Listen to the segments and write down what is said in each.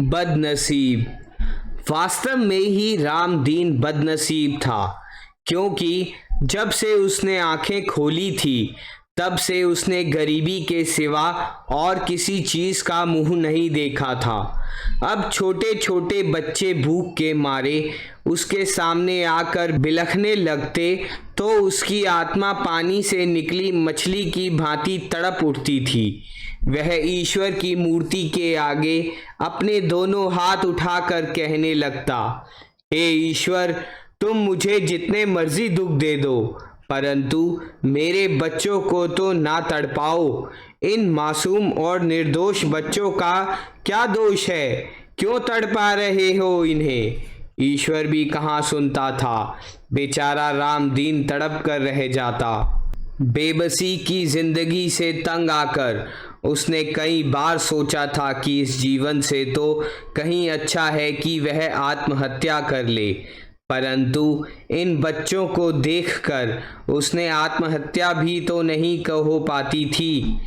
बदनसीब। वास्तव में ही रामदीन बदनसीब था, क्योंकि जब से उसने आंखें खोली थी तब से उसने गरीबी के सिवा और किसी चीज का मुंह नहीं देखा था। अब छोटे छोटे बच्चे भूख के मारे उसके सामने आकर बिलखने लगते तो उसकी आत्मा पानी से निकली मछली की भांति तड़प उठती थी। वह ईश्वर की मूर्ति के आगे अपने दोनों हाथ उठाकर कहने लगता, हे ईश्वर, तुम मुझे जितने मर्जी दुख दे दो, परंतु मेरे बच्चों को तो ना तड़पाओ। इन मासूम और निर्दोष बच्चों का क्या दोष है? क्यों तड़पा रहे हो इन्हें? ईश्वर भी कहाँ सुनता था। बेचारा रामदीन तड़प कर रह जाता। बेबसी की जिंदगी से तंग आकर उसने कई बार सोचा था कि इस जीवन से तो कहीं अच्छा है कि वह आत्महत्या कर ले, परंतु इन बच्चों को देखकर उसने आत्महत्या भी तो नहीं हो पाती थी।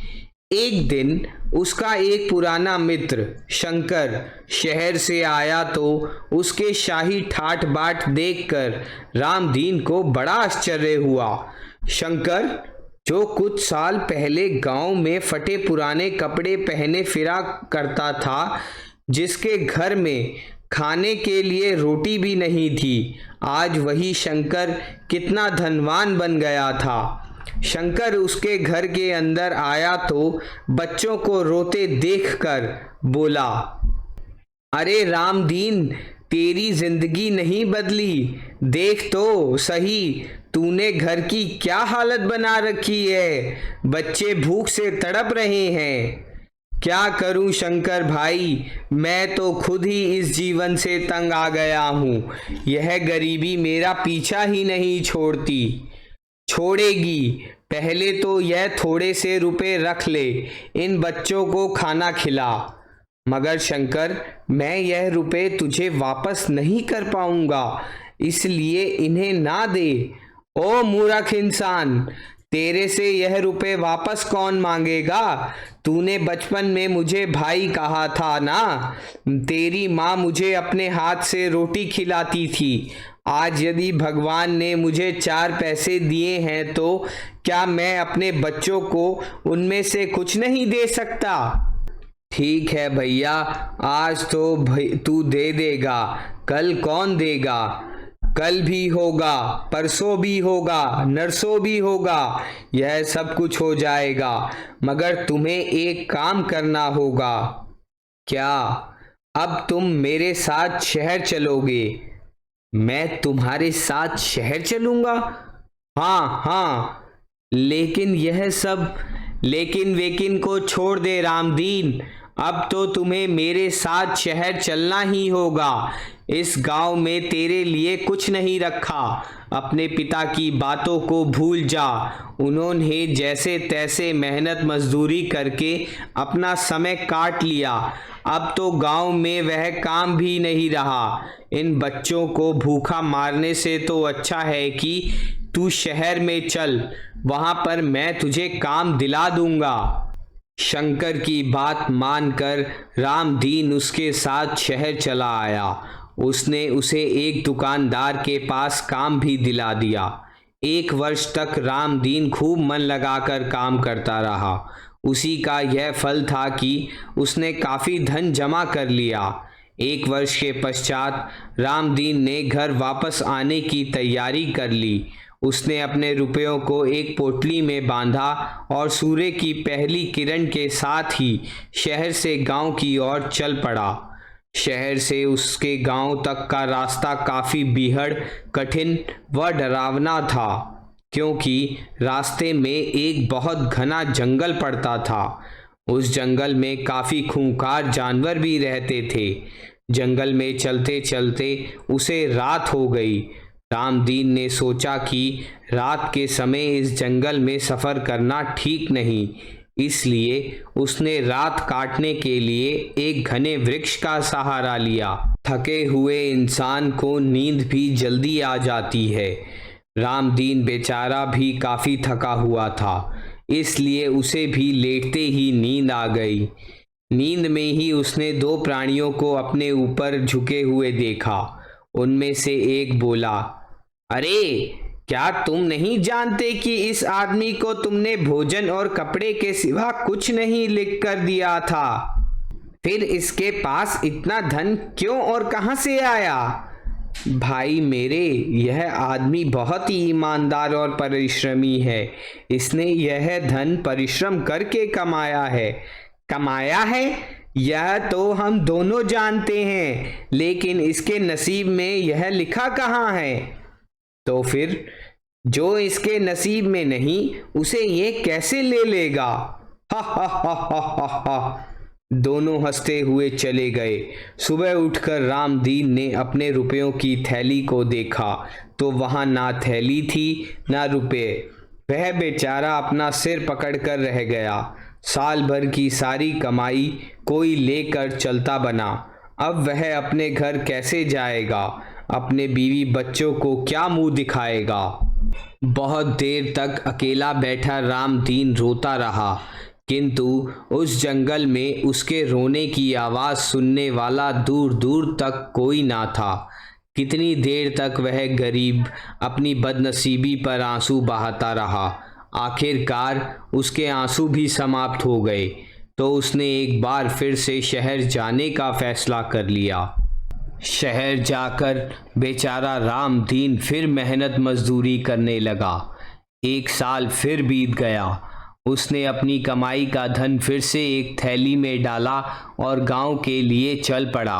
एक दिन उसका एक पुराना मित्र शंकर शहर से आया तो उसके शाही ठाठ बाट देखकर रामदीन को बड़ा आश्चर्य हुआ। शंकर, जो कुछ साल पहले गांव में फटे पुराने कपड़े पहने फिरा करता था, जिसके घर में खाने के लिए रोटी भी नहीं थी, आज वही शंकर कितना धनवान बन गया था। शंकर उसके घर के अंदर आया तो बच्चों को रोते देखकर बोला, अरे रामदीन, तेरी जिंदगी नहीं बदली, देख तो सही तूने घर की क्या हालत बना रखी है। बच्चे भूख से तड़प रहे हैं। क्या करूं शंकर भाई, मैं तो खुद ही इस जीवन से तंग आ गया हूँ। यह गरीबी मेरा पीछा ही नहीं छोड़ेगी। पहले तो यह थोड़े से रुपए रख ले, इन बच्चों को खाना खिला। मगर शंकर, मैं यह रुपए तुझे वापस नहीं कर पाऊंगा, इसलिए इन्हें ना दे। ओ मूर्ख इंसान, तेरे से यह रुपए वापस कौन मांगेगा? तूने बचपन में मुझे भाई कहा था ना। तेरी माँ मुझे अपने हाथ से रोटी खिलाती थी। आज यदि भगवान ने मुझे 4 पैसे दिए हैं तो क्या मैं अपने बच्चों को उनमें से कुछ नहीं दे सकता? ठीक है भैया, आज तो तू दे देगा, कल कौन देगा? कल भी होगा, परसों भी होगा, नरसों भी होगा, यह सब कुछ हो जाएगा, मगर तुम्हें एक काम करना होगा। क्या? अब तुम मेरे साथ शहर चलोगे। मैं तुम्हारे साथ शहर चलूंगा? हाँ हाँ, लेकिन यह सब लेकिन वेकिन को छोड़ दे रामदीन। अब तो तुम्हें मेरे साथ शहर चलना ही होगा। इस गांव में तेरे लिए कुछ नहीं रखा। अपने पिता की बातों को भूल जा। उन्होंने जैसे तैसे मेहनत मजदूरी करके अपना समय काट लिया। अब तो गांव में वह काम भी नहीं रहा। इन बच्चों को भूखा मारने से तो अच्छा है कि तू शहर में चल, वहां पर मैं तुझे काम दिला दूंगा। शंकर की बात मानकर रामदीन उसके साथ शहर चला आया। उसने उसे एक दुकानदार के पास काम भी दिला दिया। 1 वर्ष तक रामदीन खूब मन लगाकर काम करता रहा। उसी का यह फल था कि उसने काफी धन जमा कर लिया। 1 वर्ष के पश्चात रामदीन ने घर वापस आने की तैयारी कर ली। उसने अपने रुपयों को एक पोटली में बांधा और सूर्य की पहली किरण के साथ ही शहर से गांव की ओर चल पड़ा। शहर से उसके गांव तक का रास्ता काफी बीहड़, कठिन व डरावना था, क्योंकि रास्ते में एक बहुत घना जंगल पड़ता था। उस जंगल में काफी खूंखार जानवर भी रहते थे। जंगल में चलते चलते उसे रात हो गई। रामदीन ने सोचा कि रात के समय इस जंगल में सफर करना ठीक नहीं, इसलिए उसने रात काटने के लिए एक घने वृक्ष का सहारा लिया। थके हुए इंसान को नींद भी जल्दी आ जाती है। रामदीन बेचारा भी काफी थका हुआ था, इसलिए उसे भी लेटते ही नींद आ गई। नींद में ही उसने दो प्राणियों को अपने ऊपर झुके हुए देखा। उनमें से एक बोला, अरे क्या तुम नहीं जानते कि इस आदमी को तुमने भोजन और कपड़े के सिवा कुछ नहीं लिख कर दिया था? फिर इसके पास इतना धन क्यों और कहां से आया? भाई मेरे, यह आदमी बहुत ही ईमानदार और परिश्रमी है। इसने यह धन परिश्रम करके कमाया है। कमाया है यह तो हम दोनों जानते हैं, लेकिन इसके नसीब में यह लिखा कहाँ है? तो फिर जो इसके नसीब में नहीं उसे ये कैसे ले लेगा? हा हा हा हा हा हा। दोनों हंसते हुए चले गए। सुबह उठकर रामदीन ने अपने रुपयों की थैली को देखा तो वहां ना थैली थी ना रुपए। वह बेचारा अपना सिर पकड़कर रह गया। साल भर की सारी कमाई कोई लेकर चलता बना। अब वह अपने घर कैसे जाएगा? अपने बीवी बच्चों को क्या मुंह दिखाएगा? बहुत देर तक अकेला बैठा रामदीन रोता रहा, किंतु उस जंगल में उसके रोने की आवाज़ सुनने वाला दूर दूर तक कोई ना था। कितनी देर तक वह गरीब अपनी बदनसीबी पर आंसू बहाता रहा। आखिरकार उसके आंसू भी समाप्त हो गए तो उसने एक बार फिर से शहर जाने का फैसला कर लिया। शहर जाकर बेचारा रामदीन फिर मेहनत मजदूरी करने लगा। एक साल फिर बीत गया। उसने अपनी कमाई का धन फिर से एक थैली में डाला और गांव के लिए चल पड़ा।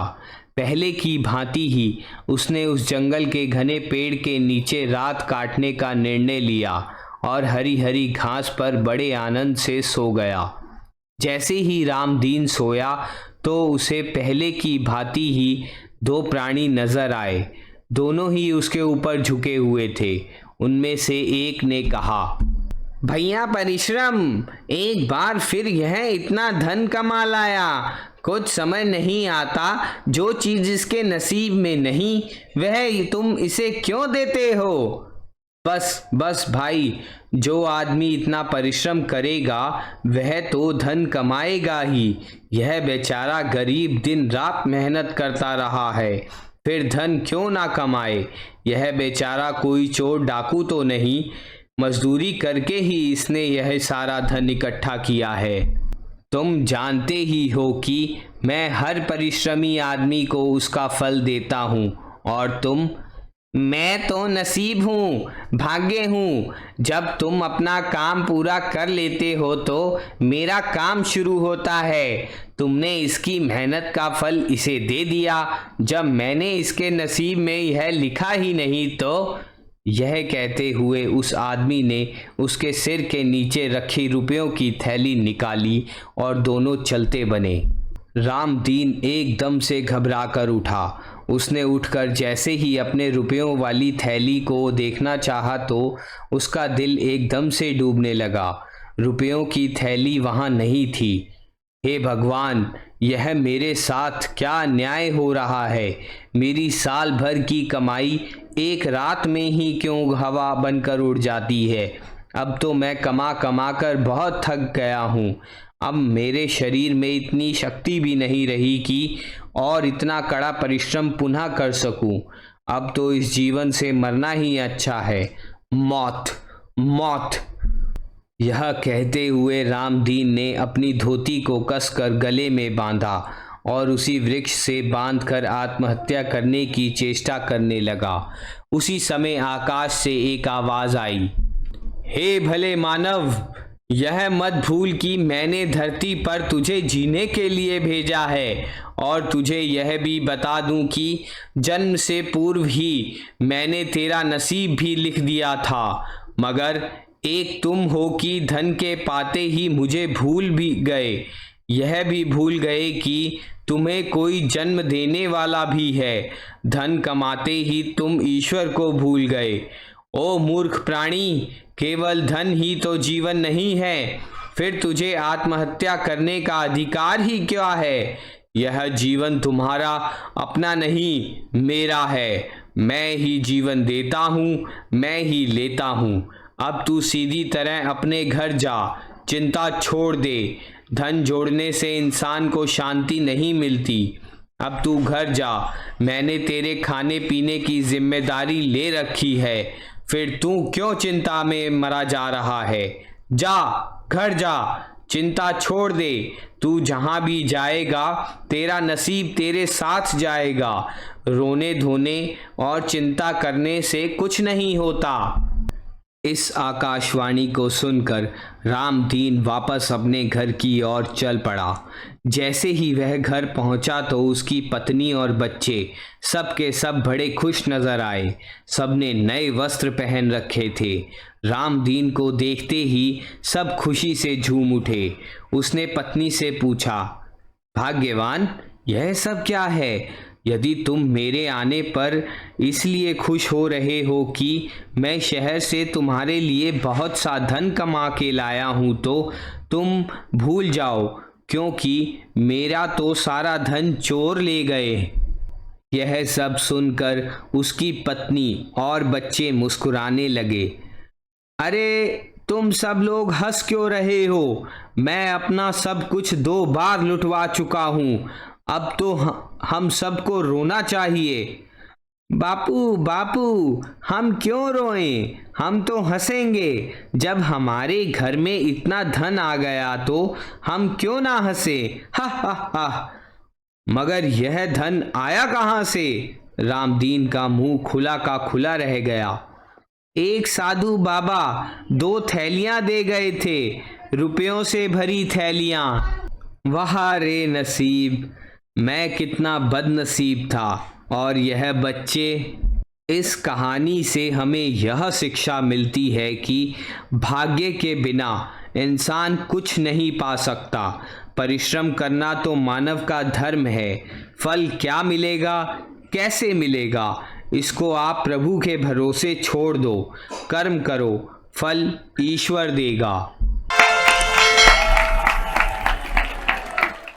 पहले की भांति ही उसने उस जंगल के घने पेड़ के नीचे रात काटने का निर्णय लिया और हरी हरी घास पर बड़े आनंद से सो गया। जैसे ही रामदीन सोया तो उसे पहले की भांति ही दो प्राणी नजर आए। दोनों ही उसके ऊपर झुके हुए थे। उनमें से एक ने कहा, भैया परिश्रम, एक बार फिर यह इतना धन कमा लाया। कुछ समझ नहीं आता, जो चीज इसके नसीब में नहीं वह तुम इसे क्यों देते हो? बस बस भाई, जो आदमी इतना परिश्रम करेगा वह तो धन कमाएगा ही। यह बेचारा गरीब दिन रात मेहनत करता रहा है, फिर धन क्यों ना कमाए? यह बेचारा कोई चोर डाकू तो नहीं, मजदूरी करके ही इसने यह सारा धन इकट्ठा किया है। तुम जानते ही हो कि मैं हर परिश्रमी आदमी को उसका फल देता हूँ, और तुम? मैं तो नसीब हूँ, भाग्य हूँ। जब तुम अपना काम पूरा कर लेते हो तो मेरा काम शुरू होता है। तुमने इसकी मेहनत का फल इसे दे दिया, जब मैंने इसके नसीब में यह लिखा ही नहीं तो? यह कहते हुए उस आदमी ने उसके सिर के नीचे रखी रुपयों की थैली निकाली और दोनों चलते बने। रामदीन एकदम से घबरा कर उठा। उसने उठकर जैसे ही अपने रुपयों वाली थैली को देखना चाहा तो उसका दिल एकदम से डूबने लगा। रुपयों की थैली वहाँ नहीं थी। हे भगवान, यह मेरे साथ क्या अन्याय हो रहा है? मेरी साल भर की कमाई एक रात में ही क्यों हवा बनकर उड़ जाती है? अब तो मैं कमा कमा कर बहुत थक गया हूँ। अब मेरे शरीर में इतनी शक्ति भी नहीं रही कि और इतना कड़ा परिश्रम पुनः कर सकूं। अब तो इस जीवन से मरना ही अच्छा है। मौत, मौत। यह कहते हुए रामदीन ने अपनी धोती को कसकर गले में बांधा और उसी वृक्ष से बांधकर आत्महत्या करने की चेष्टा करने लगा। उसी समय आकाश से एक आवाज आई, हे भले मानव, यह मत भूल कि मैंने धरती पर तुझे जीने के लिए भेजा है, और तुझे यह भी बता दूं कि जन्म से पूर्व ही मैंने तेरा नसीब भी लिख दिया था। मगर एक तुम हो कि धन के पाते ही मुझे भूल भी गए। यह भी भूल गए कि तुम्हें कोई जन्म देने वाला भी है। धन कमाते ही तुम ईश्वर को भूल गए। ओ मूर्ख प्राणी, केवल धन ही तो जीवन नहीं है, फिर तुझे आत्महत्या करने का अधिकार ही क्या है? यह जीवन तुम्हारा अपना नहीं, मेरा है। मैं ही जीवन देता हूँ, मैं ही लेता हूँ। अब तू सीधी तरह अपने घर जा, चिंता छोड़ दे। धन जोड़ने से इंसान को शांति नहीं मिलती। अब तू घर जा, मैंने तेरे खाने पीने की जिम्मेदारी ले रखी है, फिर तू क्यों चिंता में मरा जा रहा है? जा, घर जा, चिंता छोड़ दे। तू जहां भी जाएगा तेरा नसीब तेरे साथ जाएगा। रोने धोने और चिंता करने से कुछ नहीं होता। इस आकाशवाणी को सुनकर रामदीन वापस अपने घर की ओर चल पड़ा। जैसे ही वह घर पहुंचा तो उसकी पत्नी और बच्चे सब के सब बड़े खुश नजर आए। सबने नए वस्त्र पहन रखे थे। रामदीन को देखते ही सब खुशी से झूम उठे। उसने पत्नी से पूछा, भाग्यवान, यह सब क्या है? यदि तुम मेरे आने पर इसलिए खुश हो रहे हो कि मैं शहर से तुम्हारे लिए बहुत सा धन कमा के लाया हूं, तो तुम भूल जाओ, क्योंकि मेरा तो सारा धन चोर ले गए। यह सब सुनकर उसकी पत्नी और बच्चे मुस्कुराने लगे। अरे, तुम सब लोग हंस क्यों रहे हो? मैं अपना सब कुछ 2 बार लुटवा चुका हूं। अब तो हम सबको रोना चाहिए। बापू बापू, हम क्यों रोएं? हम तो हंसेंगे। जब हमारे घर में इतना धन आ गया तो हम क्यों ना हंसे? हा हा हा। मगर यह धन आया कहाँ से? रामदीन का मुंह खुला का खुला रह गया। एक साधु बाबा 2 थैलियां दे गए थे, रुपयों से भरी थैलियां। वाह रे नसीब, मैं कितना बदनसीब था। और यह बच्चे, इस कहानी से हमें यह शिक्षा मिलती है कि भाग्य के बिना इंसान कुछ नहीं पा सकता। परिश्रम करना तो मानव का धर्म है। फल क्या मिलेगा, कैसे मिलेगा, इसको आप प्रभु के भरोसे छोड़ दो। कर्म करो, फल ईश्वर देगा।